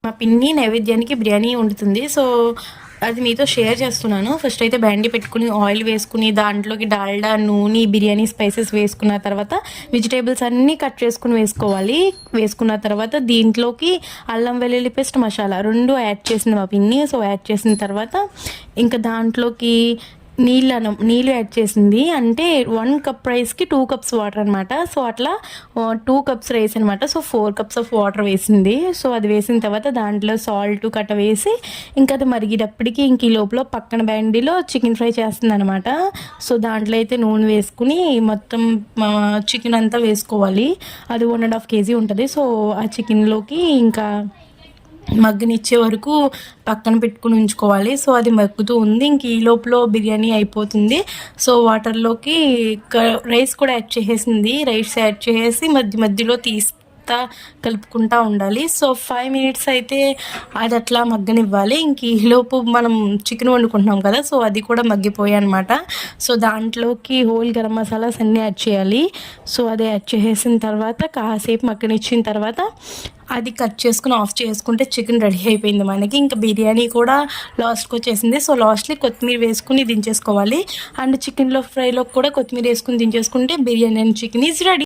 మా పిన్ని నైవేద్యానికి బిర్యానీ వండుతుంది. సో అది మీతో షేర్ చేస్తున్నాను. ఫస్ట్ అయితే బ్యాండీ పెట్టుకుని ఆయిల్ వేసుకుని దాంట్లోకి డాల్డా, నూనె, బిర్యానీ స్పైసెస్ వేసుకున్న తర్వాత వెజిటేబుల్స్ అన్నీ కట్ చేసుకుని వేసుకోవాలి. వేసుకున్న తర్వాత దీంట్లోకి అల్లం వెల్లుల్లి పేస్ట్, మసాలా 2 యాడ్ చేసింది మా పిన్ని. సో యాడ్ చేసిన తర్వాత ఇంకా దాంట్లోకి నీళ్ళు యాడ్ చేసింది. అంటే 1 కప్ రైస్కి 2 కప్స్ వాటర్ అనమాట. సో అట్లా 2 కప్స్ రైస్ అనమాట. సో 4 కప్స్ ఆఫ్ వాటర్ వేసింది. సో అది వేసిన తర్వాత దాంట్లో సాల్ట్ కట్ట వేసి ఇంకా అది మరిగేటప్పటికి ఇంక ఈ లోపల పక్కన బ్యాండీలో చికెన్ ఫ్రై చేస్తుంది అనమాట. సో దాంట్లో అయితే నూనె వేసుకుని మొత్తం చికెన్ అంతా వేసుకోవాలి. అది 1.5 kg ఉంటుంది. సో ఆ చికెన్లోకి ఇంకా మగ్గనిచ్చే వరకు పక్కన పెట్టుకుని ఉంచుకోవాలి. సో అది మగ్గుతూ ఉంది. ఇంక ఈ లోపల బిర్యానీ అయిపోతుంది. సో వాటర్లోకి రైస్ కూడా యాడ్ చేసేసింది. రైస్ యాడ్ చేసి మధ్యలో కలుపుకుంటూ ఉండాలి. సో 5 minutes అయితే అది అట్లా మగ్గనివ్వాలి. ఇంక ఈలోపు మనం చికెన్ వండుకుంటున్నాం కదా, సో అది కూడా మగ్గిపోయాయి అనమాట. సో దాంట్లోకి హోల్ గరం మసాలాస్ అన్నీ యాడ్ చేయాలి. సో అది యాడ్ చేసిన తర్వాత కాసేపు మగ్గనిచ్చిన తర్వాత అది కట్ చేసుకుని ఆఫ్ చేసుకుంటే చికెన్ రెడీ అయిపోయింది మనకి. ఇంకా బిర్యానీ కూడా లాస్ట్కి వచ్చేసింది. సో లాస్ట్లీ కొత్తిమీర వేసుకుని దించేసుకోవాలి. అండ్ చికెన్లో ఫ్రైలో కూడా కొత్తిమీర వేసుకుని దించేసుకుంటే biryani and chicken is ready.